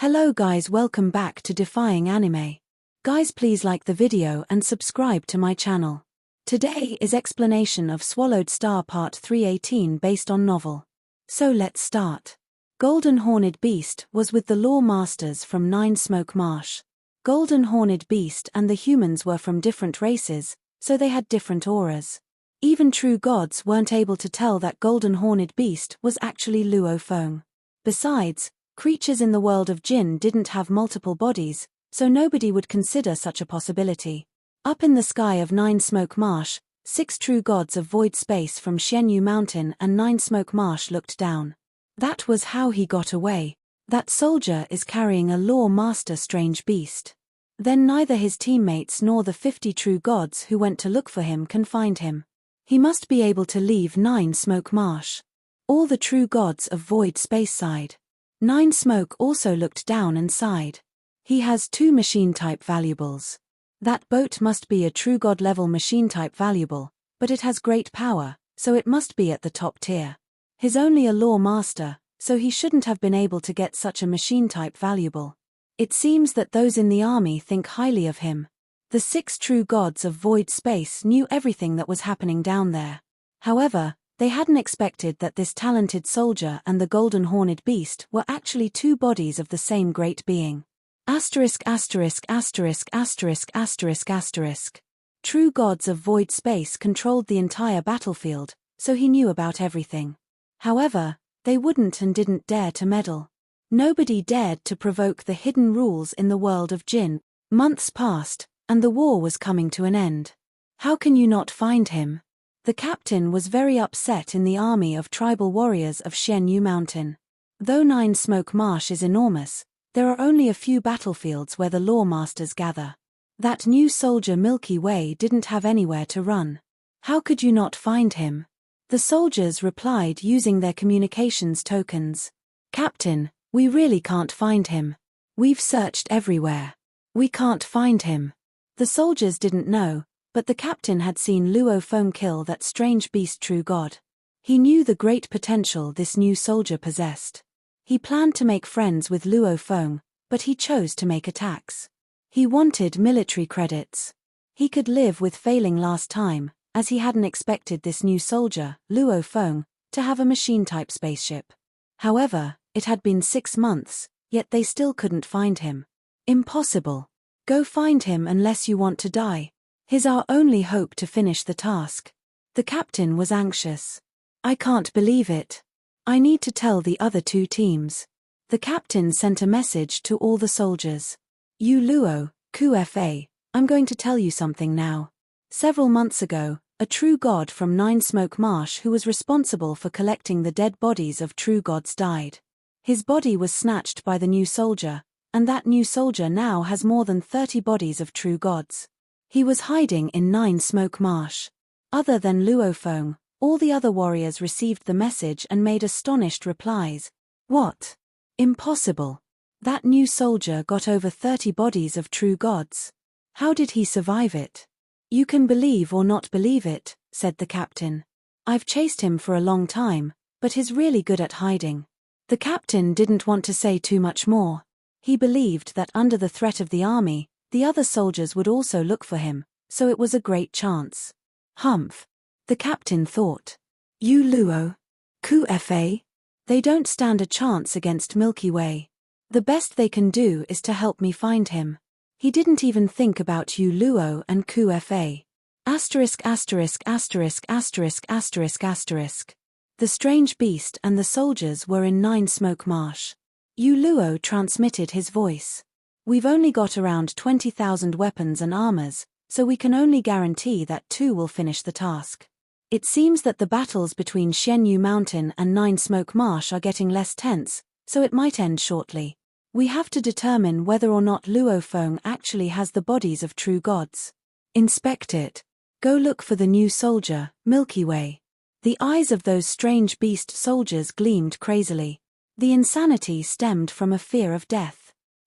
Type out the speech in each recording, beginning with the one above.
Hello guys, welcome back to Defying Anime. Guys, please like the video and subscribe to my channel. Today is explanation of Swallowed Star Part 318 based on novel. So let's start. Golden Horned Beast was with the Law Masters from Nine Smoke Marsh. Golden Horned Beast and the humans were from different races, so they had different auras. Even true gods weren't able to tell that Golden Horned Beast was actually Luo Feng. Besides, creatures in the world of Jin didn't have multiple bodies, so nobody would consider such a possibility. Up in the sky of Nine Smoke Marsh, 6 true gods of void space from Xianyu Mountain and Nine Smoke Marsh looked down. That was how he got away. That soldier is carrying a Law Master strange beast. Then neither his teammates nor the 50 true gods who went to look for him can find him. He must be able to leave Nine Smoke Marsh. All the true gods of void space sighed. Nine Smoke also looked down and sighed. He has 2 machine-type valuables. That boat must be a true god-level machine-type valuable, but it has great power, so it must be at the top tier. He's only a Law Master, so he shouldn't have been able to get such a machine-type valuable. It seems that those in the army think highly of him. The 6 true gods of void space knew everything that was happening down there. However, they hadn't expected that this talented soldier and the Golden Horned Beast were actually 2 bodies of the same great being. Asterisk asterisk asterisk asterisk asterisk asterisk. True gods of void space controlled the entire battlefield, so he knew about everything. However, they wouldn't and didn't dare to meddle. Nobody dared to provoke the hidden rules in the world of Jin. Months passed, and the war was coming to an end. How can you not find him? The captain was very upset in the army of tribal warriors of Xianyu Mountain. Though Nine Smoke Marsh is enormous, there are only a few battlefields where the Law Masters gather. That new soldier Milky Way didn't have anywhere to run. How could you not find him? The soldiers replied using their communications tokens. Captain, we really can't find him. We've searched everywhere. We can't find him. The soldiers didn't know, but the captain had seen Luo Feng kill that strange beast true god. He knew the great potential this new soldier possessed. He planned to make friends with Luo Feng, but he chose to make attacks. He wanted military credits. He could live with failing last time, as he hadn't expected this new soldier, Luo Feng, to have a machine-type spaceship. However, it had been 6 months, yet they still couldn't find him. Impossible. Go find him unless you want to die. He's our only hope to finish the task. The captain was anxious. I can't believe it. I need to tell the other 2 teams. The captain sent a message to all the soldiers. You Luo, QFA, I'm going to tell you something now. Several months ago, a true god from Nine Smoke Marsh who was responsible for collecting the dead bodies of true gods died. His body was snatched by the new soldier, and that new soldier now has more than 30 bodies of true gods. He was hiding in Nine Smoke Marsh. Other than Luo Feng, all the other warriors received the message and made astonished replies. What? Impossible. That new soldier got over 30 bodies of true gods. How did he survive it? You can believe or not believe it, said the captain. I've chased him for a long time, but he's really good at hiding. The captain didn't want to say too much more. He believed that under the threat of the army, the other soldiers would also look for him, so it was a great chance. Humph. The captain thought. You Luo. QFA? They don't stand a chance against Milky Way. The best they can do is to help me find him. He didn't even think about you Luo and QFA. Asterisk asterisk asterisk asterisk asterisk asterisk. The strange beast and the soldiers were in Nine Smoke Marsh. You Luo transmitted his voice. We've only got around 20,000 weapons and armors, so we can only guarantee that 2 will finish the task. It seems that the battles between Xianyu Mountain and Nine Smoke Marsh are getting less tense, so it might end shortly. We have to determine whether or not Luo Feng actually has the bodies of true gods. Inspect it. Go look for the new soldier, Milky Way. The eyes of those strange beast soldiers gleamed crazily. The insanity stemmed from a fear of death.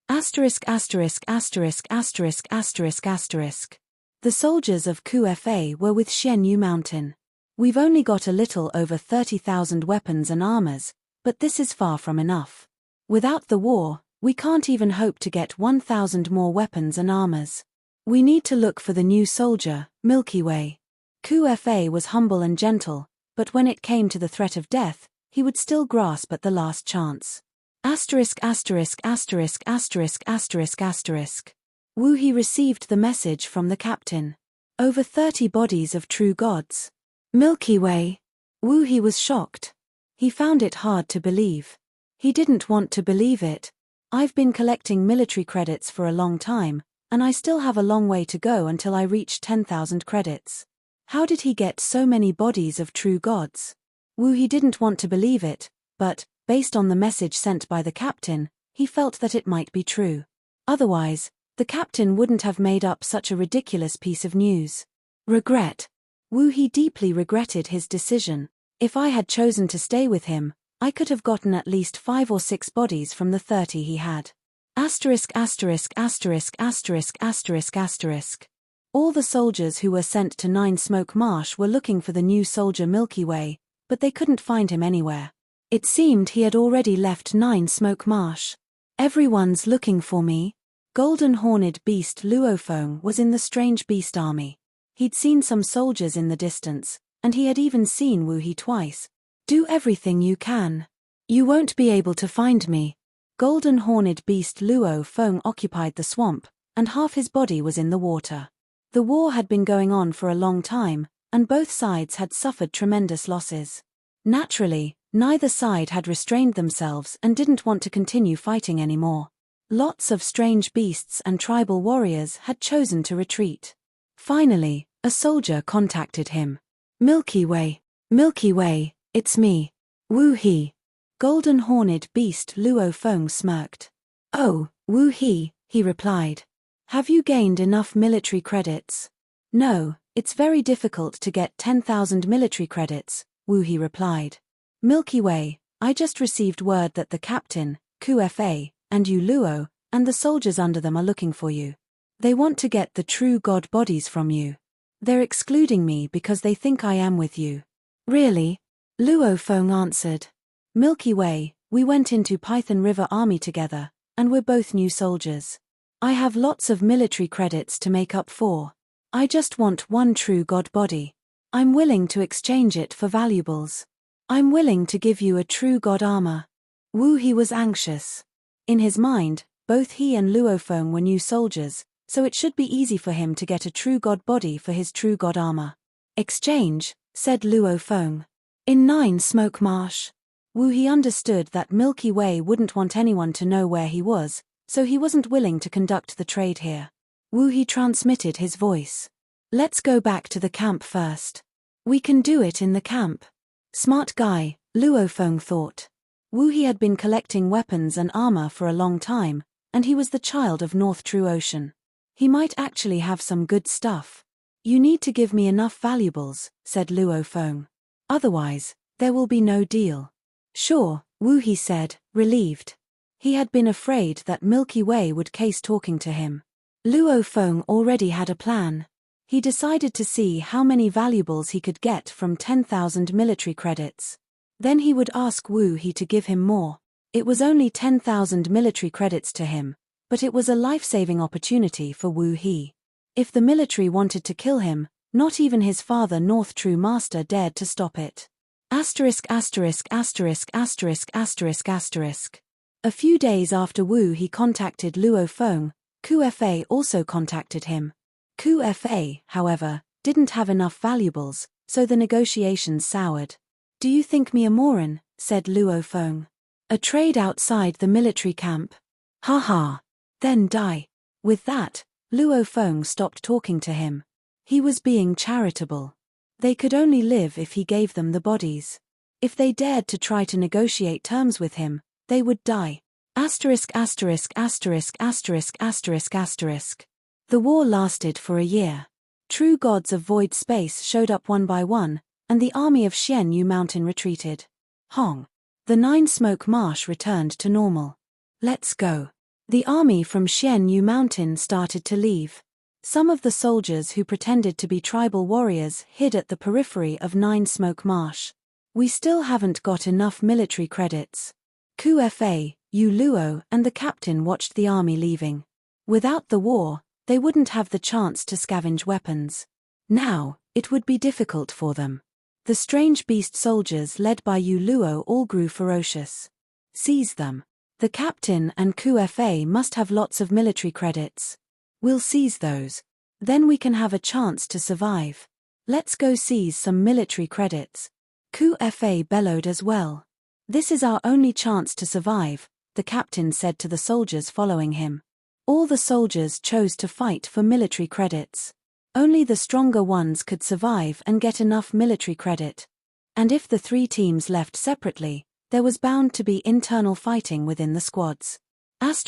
Asterisk asterisk asterisk asterisk asterisk asterisk. The soldiers of QFA were with Xianyu Mountain. We've only got a little over 30,000 weapons and armors, but this is far from enough. Without the war, We can't even hope to get 1,000 more weapons and armors. We need to look for the new soldier, Milky Way. QFA was humble and gentle, but when it came to the threat of death, he would still grasp at the last chance. Asterisk asterisk asterisk asterisk asterisk asterisk. Wu He received the message from the captain. Over 30 bodies of true gods. Milky Way. Wu He was shocked. He found it hard to believe. He didn't want to believe it. I've been collecting military credits for a long time, and I still have a long way to go until I reach 10,000 credits. How did he get so many bodies of true gods? Wu He didn't want to believe it, but, based on the message sent by the captain, he felt that it might be true. Otherwise, the captain wouldn't have made up such a ridiculous piece of news. Regret. Wu He deeply regretted his decision. If I had chosen to stay with him, I could have gotten at least 5 or 6 bodies from the 30 he had. Asterisk asterisk asterisk asterisk asterisk asterisk. All the soldiers who were sent to 9 Smoke Marsh were looking for the new soldier Milky Way, but they couldn't find him anywhere. It seemed he had already left 9 Smoke Marsh. Everyone's looking for me. Golden Horned Beast Luofeng was in the Strange Beast army. He'd seen some soldiers in the distance, and he had even seen Wu He twice. Do everything you can. You won't be able to find me. Golden Horned Beast Luofeng occupied the swamp, and half his body was in the water. The war had been going on for a long time, and both sides had suffered tremendous losses. Naturally, neither side had restrained themselves and didn't want to continue fighting anymore. Lots of strange beasts and tribal warriors had chosen to retreat. Finally, a soldier contacted him. Milky Way, it's me. Wu He. Golden Horned Beast Luofeng smirked. Oh, Wu He replied. Have you gained enough military credits? No, it's very difficult to get 10,000 military credits, Wu He replied. Milky Way, I just received word that the captain, QFA, and you Luo, and the soldiers under them are looking for you. They want to get the true god bodies from you. They're excluding me because they think I am with you. Really? Luofeng answered. Milky Way, we went into Python River Army together, and we're both new soldiers. I have lots of military credits to make up for. I just want one true god body. I'm willing to exchange it for valuables. I'm willing to give you a true god armor. Wu He was anxious. In his mind, both he and Luofeng were new soldiers, so it should be easy for him to get a true god body for his true god armor. Exchange, said Luofeng. In 9 Smoke Marsh. Wu He understood that Milky Way wouldn't want anyone to know where he was, so he wasn't willing to conduct the trade here. Wu He transmitted his voice. Let's go back to the camp first. We can do it in the camp. Smart guy, Luofeng thought. Wu He had been collecting weapons and armor for a long time, and he was the child of North True Ocean. He might actually have some good stuff. You need to give me enough valuables, said Luofeng. Otherwise, there will be no deal. Sure, Wu He said, relieved. He had been afraid that Milky Way would case talking to him. Luofeng already had a plan. He decided to see how many valuables he could get from 10,000 military credits. Then he would ask Wu He to give him more. It was only 10,000 military credits to him, but it was a life-saving opportunity for Wu He. If the military wanted to kill him, not even his father North True Master dared to stop it. Asterisk asterisk asterisk asterisk asterisk asterisk. A few days after Wu He contacted Luofeng, QFA also contacted him. QFA, however, didn't have enough valuables, so the negotiations soured. Do you think me a moron? Said Luofeng. A trade outside the military camp. Ha. Then die. With that, Luofeng stopped talking to him. He was being charitable. They could only live if he gave them the bodies. If they dared to try to negotiate terms with him, they would die. Asterisk asterisk asterisk asterisk asterisk asterisk. The war lasted for a year. True gods of void space showed up one by one, and the army of Xian Yu Mountain retreated. Hong. The 9 Smoke Marsh returned to normal. Let's go. The army from Xian Yu Mountain started to leave. Some of the soldiers who pretended to be tribal warriors hid at the periphery of 9 Smoke Marsh. We still haven't got enough military credits. QFA, Yu Luo and the captain watched the army leaving. Without the war, they wouldn't have the chance to scavenge weapons. Now, it would be difficult for them. The strange beast soldiers led by Yu Luo all grew ferocious. Seize them. The captain and Fa must have lots of military credits. We'll seize those. Then we can have a chance to survive. Let's go seize some military credits. Fa bellowed as well. This is our only chance to survive, the captain said to the soldiers following him. All the soldiers chose to fight for military credits. Only the stronger ones could survive and get enough military credit. And if the three teams left separately, there was bound to be internal fighting within the squads. At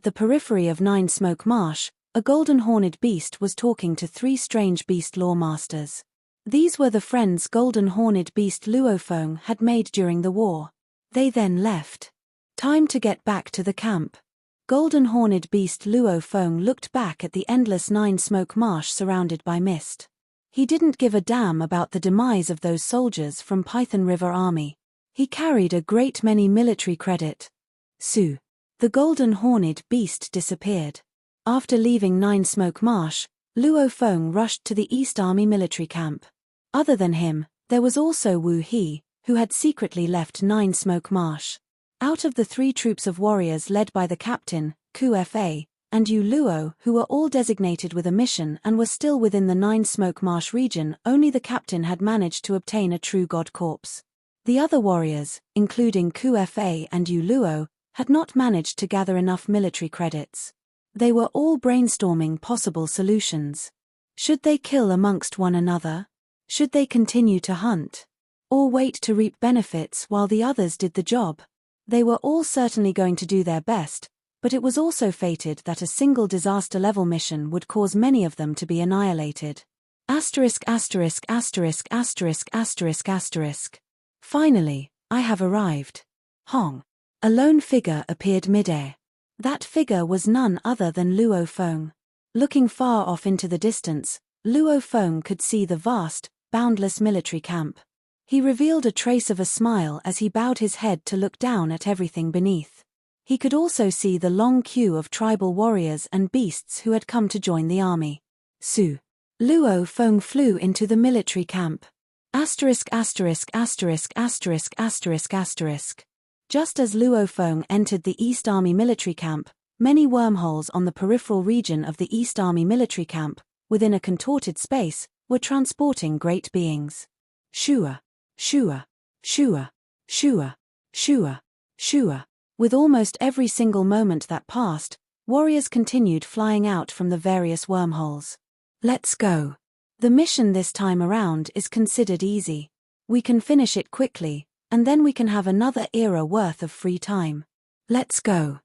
the periphery of Nine Smoke Marsh, a golden-horned beast was talking to three strange beast lawmasters. These were the friends golden-horned beast Luofeng had made during the war. They then left. Time to get back to the camp. Golden-horned beast Luofeng looked back at the endless Nine Smoke Marsh surrounded by mist. He didn't give a damn about the demise of those soldiers from Python River Army. He carried a great many military credit. Su. The golden-horned beast disappeared. After leaving Nine Smoke Marsh, Luofeng rushed to the East Army military camp. Other than him, there was also Wu He, who had secretly left Nine Smoke Marsh. Out of the three troops of warriors led by the captain, Fa, and Yu Luo, who were all designated with a mission and were still within the Nine Smoke Marsh region, only the captain had managed to obtain a true god corpse. The other warriors, including Fa and Yu Luo, had not managed to gather enough military credits. They were all brainstorming possible solutions. Should they kill amongst one another? Should they continue to hunt? Or wait to reap benefits while the others did the job? They were all certainly going to do their best, but it was also fated that a single disaster-level mission would cause many of them to be annihilated. Finally, I have arrived. Hong. A lone figure appeared mid-air. That figure was none other than Luofeng. Looking far off into the distance, Luofeng could see the vast, boundless military camp. He revealed a trace of a smile as he bowed his head to look down at everything beneath. He could also see the long queue of tribal warriors and beasts who had come to join the army. Su. Luofeng flew into the military camp. Just as Luofeng entered the East Army military camp, many wormholes on the peripheral region of the East Army military camp, within a contorted space, were transporting great beings. Shua, Shua, Shua, Shua, Shua, Shua. With almost every single moment that passed, warriors continued flying out from the various wormholes. Let's go. The mission this time around is considered easy. We can finish it quickly, and then we can have another era worth of free time. Let's go.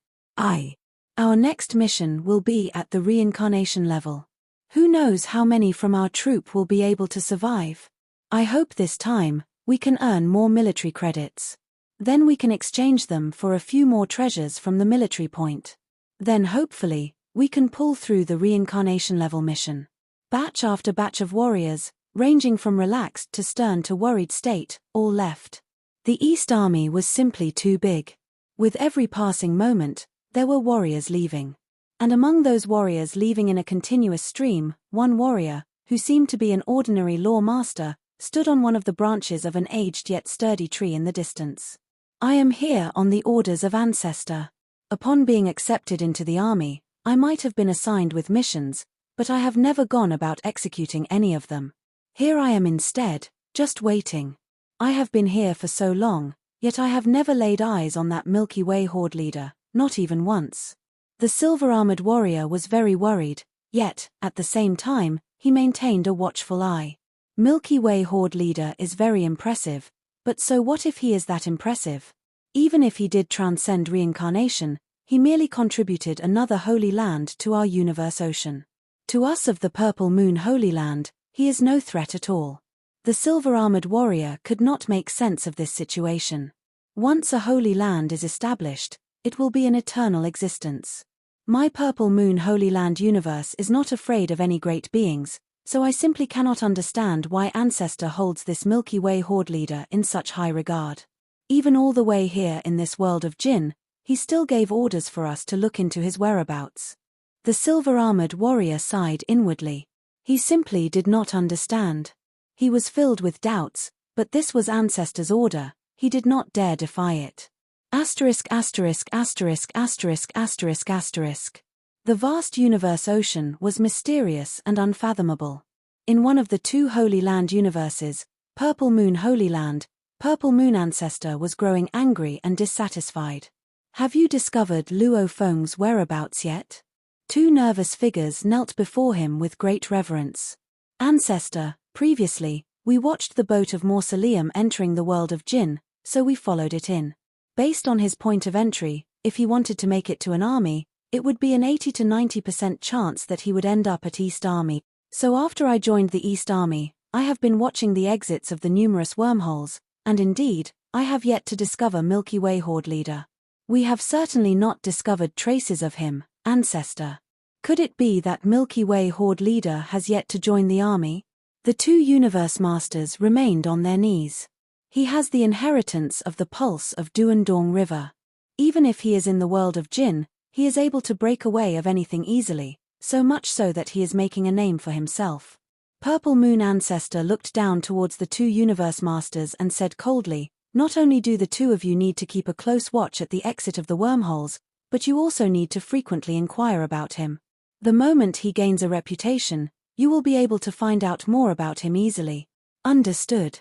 Our next mission will be at the reincarnation level. Who knows how many from our troop will be able to survive? I hope this time, we can earn more military credits. Then we can exchange them for a few more treasures from the military point. Then hopefully, we can pull through the reincarnation level mission. Batch after batch of warriors, ranging from relaxed to stern to worried state, all left. The East Army was simply too big. With every passing moment, there were warriors leaving. And among those warriors leaving in a continuous stream, one warrior, who seemed to be an ordinary law master, stood on one of the branches of an aged yet sturdy tree in the distance. I am here on the orders of Ancestor. Upon being accepted into the army, I might have been assigned with missions, but I have never gone about executing any of them. Here I am instead, just waiting. I have been here for so long, yet I have never laid eyes on that Milky Way horde leader, not even once. The silver-armored warrior was very worried, yet, at the same time, he maintained a watchful eye. Milky Way horde leader is very impressive, but so what if he is that impressive? Even if he did transcend reincarnation, he merely contributed another holy land to our universe ocean. To us of the Purple Moon Holy Land, he is no threat at all. The silver-armored warrior could not make sense of this situation. Once a holy land is established, it will be an eternal existence. My Purple Moon Holy Land universe is not afraid of any great beings, so I simply cannot understand why Ancestor holds this Milky Way horde leader in such high regard. Even all the way here in this world of Jinn, he still gave orders for us to look into his whereabouts. The silver-armored warrior sighed inwardly. He simply did not understand. He was filled with doubts, but this was Ancestor's order, he did not dare defy it. Asterisk asterisk asterisk asterisk asterisk asterisk. The vast universe ocean was mysterious and unfathomable. In one of the two Holy Land universes, Purple Moon Holy Land, Purple Moon Ancestor was growing angry and dissatisfied. Have you discovered Luo Feng's whereabouts yet? Two nervous figures knelt before him with great reverence. Ancestor, previously, we watched the boat of Mausoleum entering the world of Jinn, so we followed it in. Based on his point of entry, if he wanted to make it to an army, it would be an 80 to 90% chance that he would end up at East Army. So after I joined the East Army, I have been watching the exits of the numerous wormholes, and indeed, I have yet to discover Milky Way horde leader. We have certainly not discovered traces of him, Ancestor. Could it be that Milky Way horde leader has yet to join the army? The two universe masters remained on their knees. He has the inheritance of the pulse of Duandong River. Even if he is in the world of Jinn, he is able to break away of anything easily, so much so that he is making a name for himself. Purple Moon Ancestor looked down towards the two universe masters and said coldly, not only do the two of you need to keep a close watch at the exit of the wormholes, but you also need to frequently inquire about him. The moment he gains a reputation, you will be able to find out more about him easily. Understood.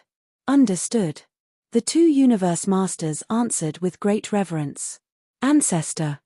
Understood. The two universe masters answered with great reverence. Ancestor,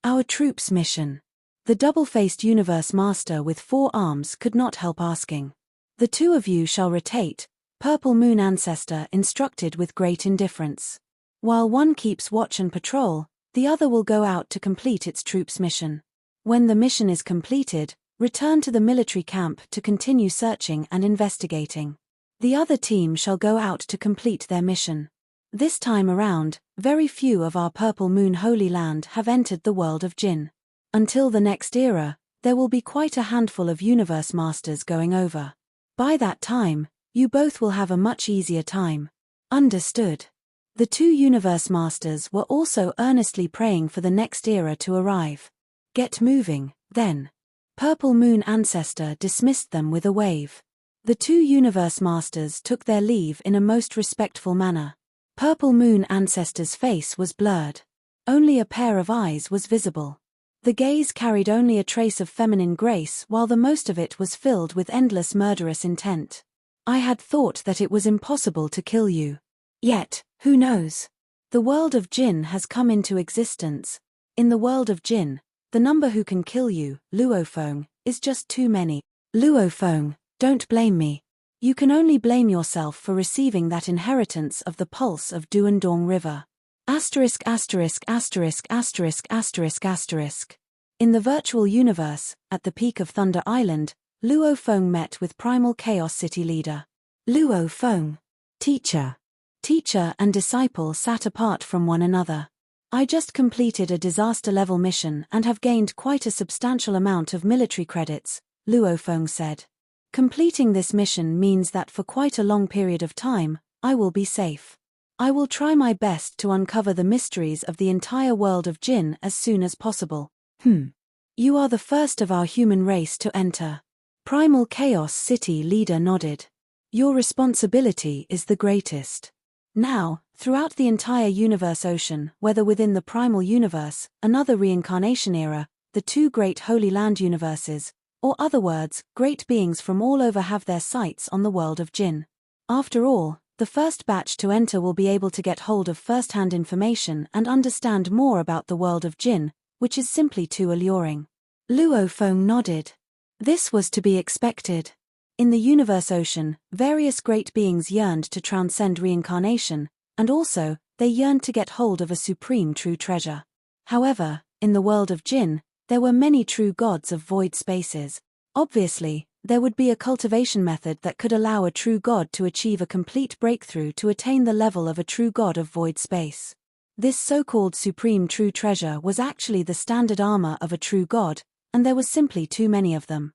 our troops' mission. The double-faced universe master with 4 arms could not help asking. The two of you shall rotate, Purple Moon Ancestor instructed with great indifference. While one keeps watch and patrol, the other will go out to complete its troops' mission. When the mission is completed, return to the military camp to continue searching and investigating. The other team shall go out to complete their mission. This time around, very few of our Purple Moon Holy Land have entered the world of Jinn. Until the next era, there will be quite a handful of universe masters going over. By that time, you both will have a much easier time. Understood. The two universe masters were also earnestly praying for the next era to arrive. Get moving, then. Purple Moon Ancestor dismissed them with a wave. The two universe masters took their leave in a most respectful manner. Purple Moon Ancestor's face was blurred. Only a pair of eyes was visible. The gaze carried only a trace of feminine grace while the most of it was filled with endless murderous intent. I had thought that it was impossible to kill you. Yet, who knows? The world of Jinn has come into existence. In the world of Jinn, the number who can kill you, Luo Feng, is just too many. Luo Feng, don't blame me. You can only blame yourself for receiving that inheritance of the pulse of Duandong River. Asterisk asterisk asterisk asterisk asterisk asterisk. In the virtual universe, at the peak of Thunder Island, Luo Feng met with Primal Chaos City leader. Luo Feng. Teacher. Teacher and disciple sat apart from one another. I just completed a disaster-level mission and have gained quite a substantial amount of military credits, Luo Feng said. Completing this mission means that for quite a long period of time, I will be safe. I will try my best to uncover the mysteries of the entire world of Jinn as soon as possible. You are the first of our human race to enter. Primal Chaos City leader nodded. Your responsibility is the greatest. Now, throughout the entire universe ocean, whether within the primal universe, another reincarnation era, the two great Holy Land universes, or other words, great beings from all over have their sights on the world of Jinn. After all, the first batch to enter will be able to get hold of first-hand information and understand more about the world of Jinn, which is simply too alluring. Luo Feng nodded. This was to be expected. In the universe ocean, various great beings yearned to transcend reincarnation, and also, they yearned to get hold of a supreme true treasure. However, in the world of Jinn, there were many true gods of void spaces. Obviously, there would be a cultivation method that could allow a true god to achieve a complete breakthrough to attain the level of a true god of void space. This so-called supreme true treasure was actually the standard armor of a true god, and there was simply too many of them.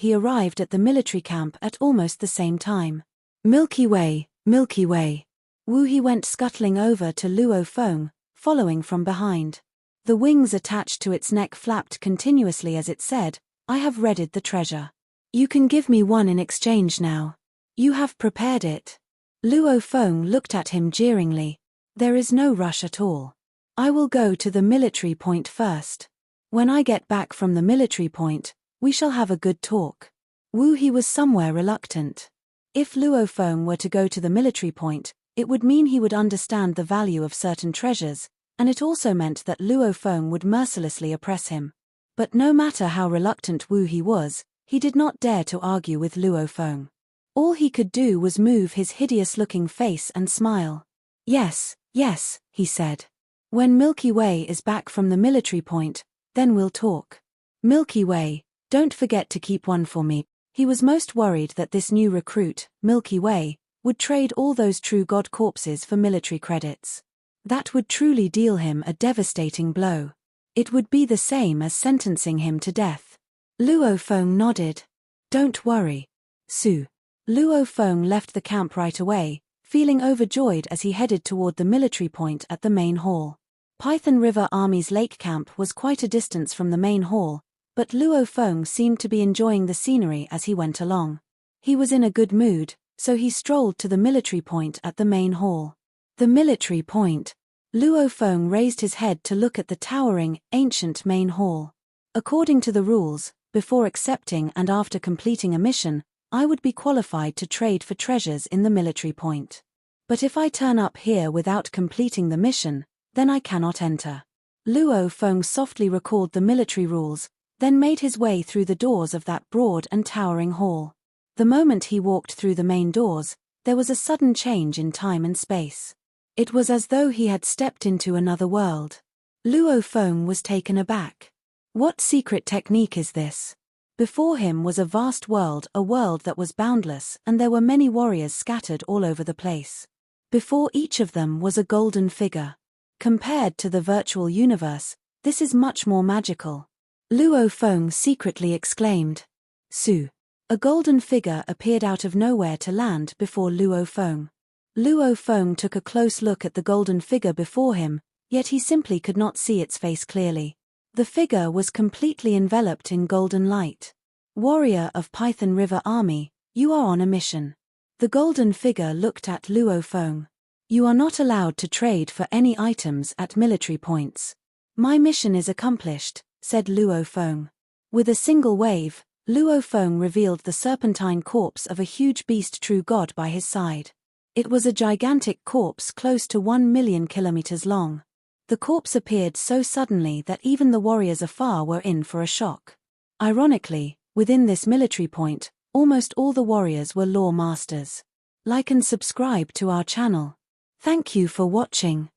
he arrived at the military camp at almost the same time. Milky Way, Milky Way. Wu He went scuttling over to Luo Feng, following from behind. The wings attached to its neck flapped continuously as it said, "I have readied the treasure. You can give me one in exchange now. You have prepared it." Luo Feng looked at him jeeringly. "There is no rush at all. I will go to the military point first. When I get back from the military point, we shall have a good talk." Wu He was somewhere reluctant. If Luo Feng were to go to the military point, it would mean he would understand the value of certain treasures, and it also meant that Luo Feng would mercilessly oppress him. But no matter how reluctant Wu He was, he did not dare to argue with Luo Feng. All he could do was move his hideous-looking face and smile. "Yes, yes," he said. "When Milky Way is back from the military point, then we'll talk. Milky Way, don't forget to keep one for me." He was most worried that this new recruit, Milky Way, would trade all those true god corpses for military credits. That would truly deal him a devastating blow. It would be the same as sentencing him to death. Luo Feng nodded. "Don't worry, Su." Luo Feng left the camp right away, feeling overjoyed as he headed toward the military point at the main hall. Python River Army's lake camp was quite a distance from the main hall, but Luo Feng seemed to be enjoying the scenery as he went along. He was in a good mood, so he strolled to the military point at the main hall. The military point. Luo Feng raised his head to look at the towering, ancient main hall. According to the rules, before accepting and after completing a mission, I would be qualified to trade for treasures in the military point. But if I turn up here without completing the mission, then I cannot enter. Luo Feng softly recalled the military rules, then made his way through the doors of that broad and towering hall. The moment he walked through the main doors, there was a sudden change in time and space. It was as though he had stepped into another world. Luo Feng was taken aback. What secret technique is this? Before him was a vast world, a world that was boundless, and there were many warriors scattered all over the place. Before each of them was a golden figure. Compared to the virtual universe, this is much more magical. Luo Feng secretly exclaimed. Su. A golden figure appeared out of nowhere to land before Luo Feng. Luo Feng took a close look at the golden figure before him, yet he simply could not see its face clearly. The figure was completely enveloped in golden light. Warrior of Python River Army, you are on a mission. The golden figure looked at Luo Feng. You are not allowed to trade for any items at military points. My mission is accomplished, said Luo Feng. With a single wave, Luo Feng revealed the serpentine corpse of a huge beast true god by his side. It was a gigantic corpse close to 1 million kilometers long. The corpse appeared so suddenly that even the warriors afar were in for a shock. Ironically, within this military point, almost all the warriors were law masters. Like and subscribe to our channel. Thank you for watching.